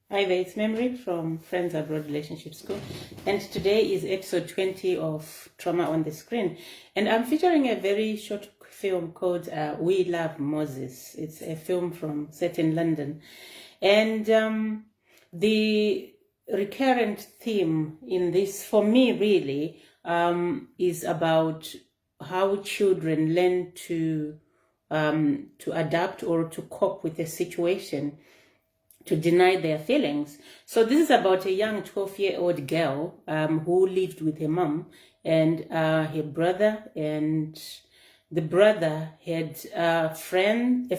Hi there, it's Memory from Friends Abroad Relationship School, and today is episode 20 of Trauma on the Screen, and I'm featuring a very short film called We Love Moses. It's a film set in London, and the recurrent theme in this, for me really, is about how children learn to adapt or to cope with a situation, to deny their feelings. So this is about a young 12-year-old girl who lived with her mom and her brother, and the brother had a friend.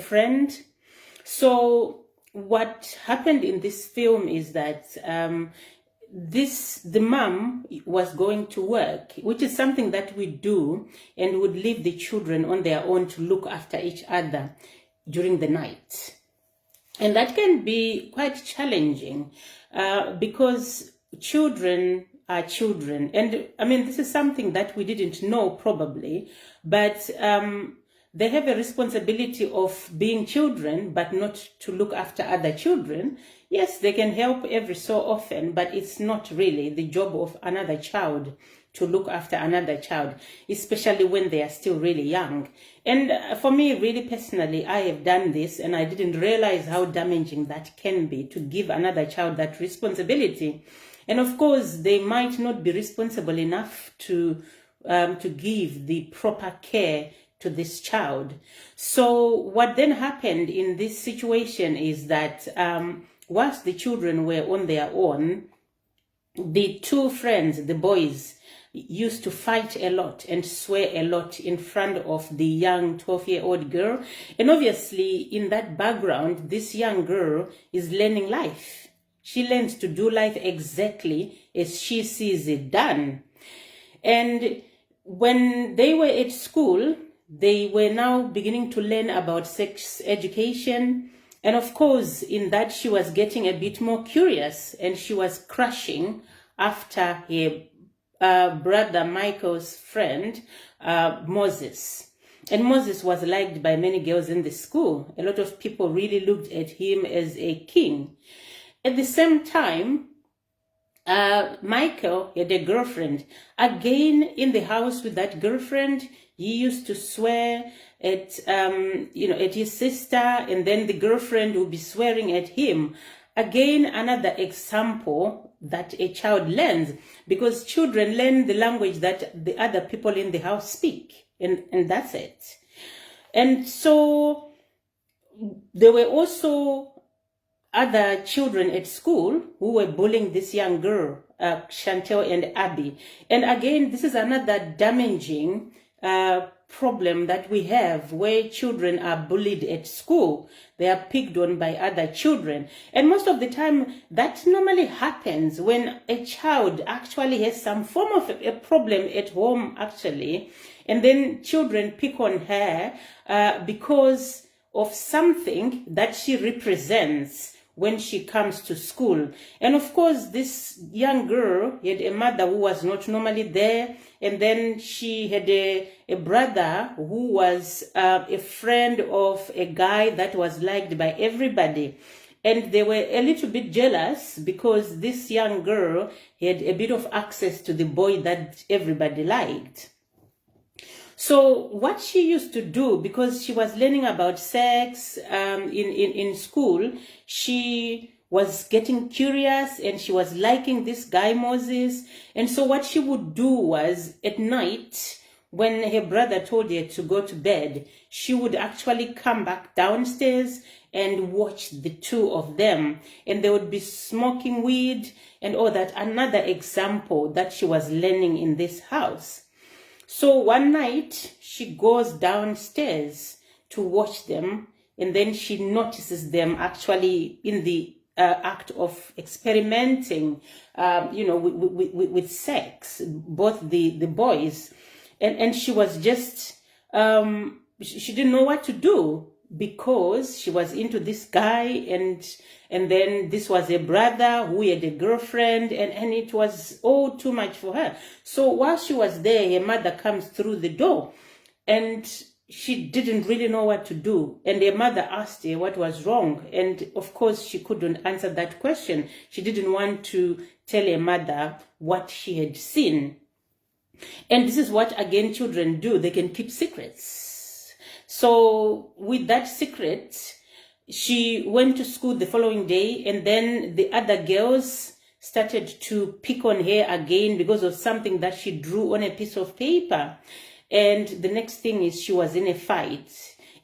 So what happened in this film is that the mom was going to work, which is something that we do, and would leave the children on their own to look after each other during the night. And that can be quite challenging because children are children. And I mean, this is something that we didn't know probably, but they have a responsibility of being children, but not to look after other children. Yes, they can help every so often, but it's not really the job of another child to look after another child, especially when they are still really young. And for me, really personally, I have done this, and I didn't realize how damaging that can be, to give another child that responsibility. And of course, they might not be responsible enough to give the proper care to this child. So what then happened in this situation is that whilst the children were on their own, the two friends, the boys, used to fight a lot and swear a lot in front of the young 12-year-old girl. And obviously, in that background, this young girl is learning life. She learns to do life exactly as she sees it done. And when they were at school, they were now beginning to learn about sex education. And of course, in that, she was getting a bit more curious, and she was crushing after her brother Michael's friend, Moses. And Moses was liked by many girls in the school. A lot of people really looked at him as a king. At the same time, Michael had a girlfriend. Again, in the house with that girlfriend, he used to swear at his sister, and then the girlfriend would be swearing at him. Again, another example that a child learns, because children learn the language that the other people in the house speak, and that's it. And so there were also other children at school who were bullying this young girl, Chantel and Abby. And again, this is another damaging problem that we have, where children are bullied at school. They are picked on by other children. And most of the time, that normally happens when a child actually has some form of a problem at home, actually. And then children pick on her because of something that she represents when she comes to school. And of course, this young girl had a mother who was not normally there, and then she had a brother who was a friend of a guy that was liked by everybody. And they were a little bit jealous because this young girl had a bit of access to the boy that everybody liked. So what she used to do, because she was learning about sex in school, she was getting curious, and she was liking this guy Moses. And so what she would do was, at night, when her brother told her to go to bed, she would actually come back downstairs and watch the two of them. And they would be smoking weed and all that. Another example that she was learning in this house. So one night, she goes downstairs to watch them, and then she notices them actually in the act of experimenting, with sex, both the boys. And she was just, she didn't know what to do, because she was into this guy, and then this was a brother who had a girlfriend, and it was all too much for her. So while she was there, her mother comes through the door, and she didn't really know what to do. And her mother asked her what was wrong. And of course, she couldn't answer that question. She didn't want to tell her mother what she had seen. And this is what, again, children do. They can keep secrets. So with that secret, she went to school the following day, and then the other girls started to pick on her again because of something that she drew on a piece of paper. And the next thing is she was in a fight.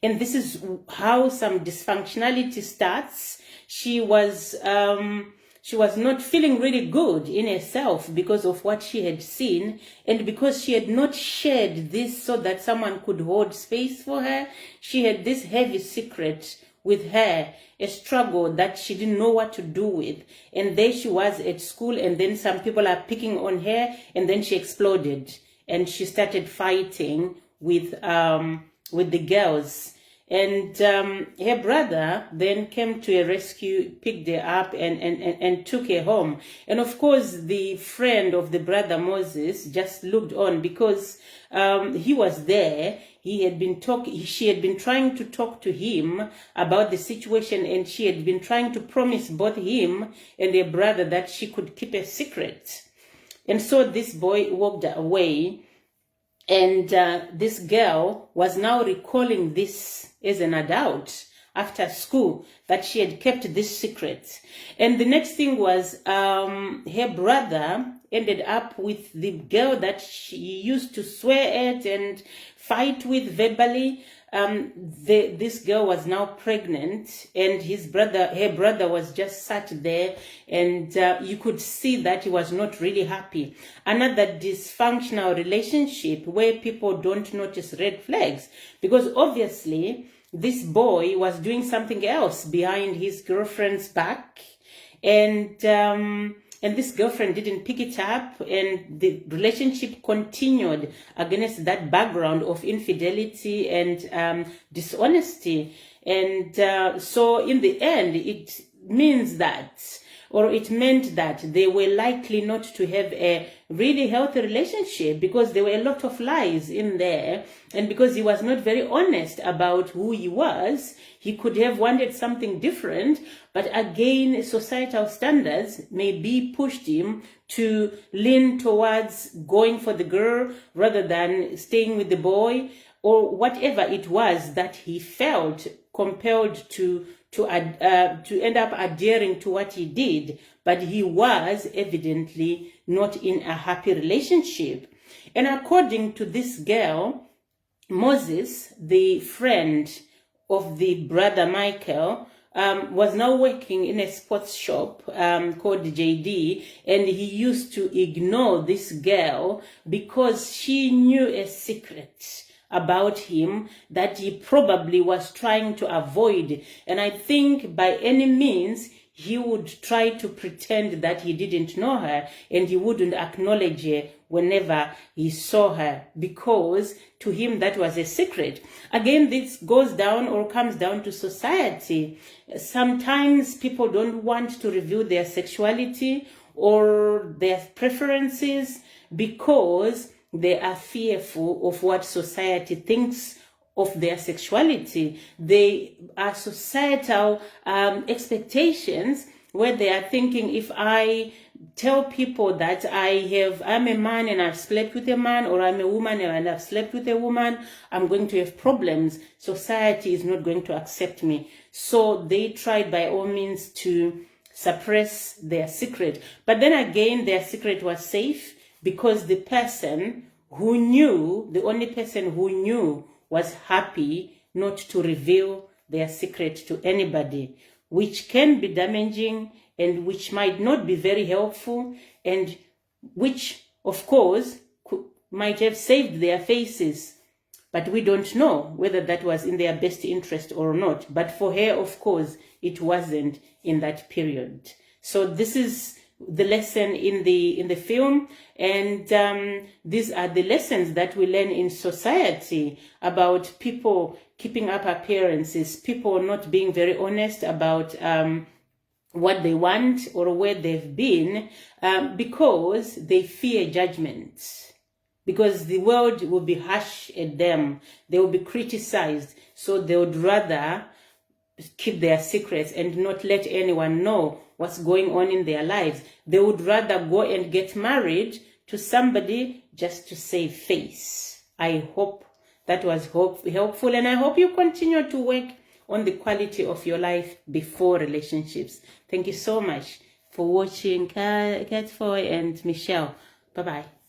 And this is how some dysfunctionality starts. She was not feeling really good in herself because of what she had seen, and because she had not shared this so that someone could hold space for her. She had this heavy secret with her, a struggle that she didn't know what to do with. And there she was at school, and then some people are picking on her, and then she exploded and she started fighting with the girls. And her brother then came to her rescue, picked her up, and took her home. And of course, the friend of the brother, Moses, just looked on because he was there. She had been trying to talk to him about the situation, and she had been trying to promise both him and her brother that she could keep a secret. And so this boy walked away, and this girl was now recalling this as an adult after school, that she had kept this secret. And the next thing was her brother ended up with the girl that she used to swear at and fight with verbally. This girl was now pregnant, and her brother was just sat there, and you could see that he was not really happy. Another dysfunctional relationship where people don't notice red flags, because obviously this boy was doing something else behind his girlfriend's back, and this girlfriend didn't pick it up, and the relationship continued against that background of infidelity and dishonesty. And so in the end, it meant that they were likely not to have a really healthy relationship, because there were a lot of lies in there, and because he was not very honest about who he was. He could have wanted something different, but again, societal standards maybe pushed him to lean towards going for the girl rather than staying with the boy, or whatever it was that he felt compelled to end up adhering to what he did. But he was evidently not in a happy relationship. And according to this girl, Moses, the friend of the brother Michael, was now working in a sports shop called JD, and he used to ignore this girl because she knew a secret about him that he probably was trying to avoid. And I think by any means he would try to pretend that he didn't know her, and he wouldn't acknowledge her whenever he saw her, because to him that was a secret. Again, this goes down or comes down to society. Sometimes people don't want to reveal their sexuality or their preferences because they are fearful of what society thinks of their sexuality. They are societal expectations where they are thinking, if I tell people that I'm a man and I've slept with a man, or I'm a woman and I've slept with a woman, I'm going to have problems. Society is not going to accept me. So they tried by all means to suppress their secret. But then again, their secret was safe, because the only person who knew was happy not to reveal their secret to anybody, which can be damaging and which might not be very helpful, and which, of course, might have saved their faces. But we don't know whether that was in their best interest or not. But for her, of course, it wasn't in that period. So this is the lesson in the film, and these are the lessons that we learn in society about people keeping up appearances, people not being very honest about what they want or where they've been, because they fear judgment. because the world will be harsh at them. They will be criticized. So they would rather keep their secrets and not let anyone know what's going on in their lives. They would rather go and get married to somebody just to save face. I hope that was helpful, and I hope you continue to work on the quality of your life before relationships. Thank you so much for watching, Catfoy and Michelle. Bye-bye.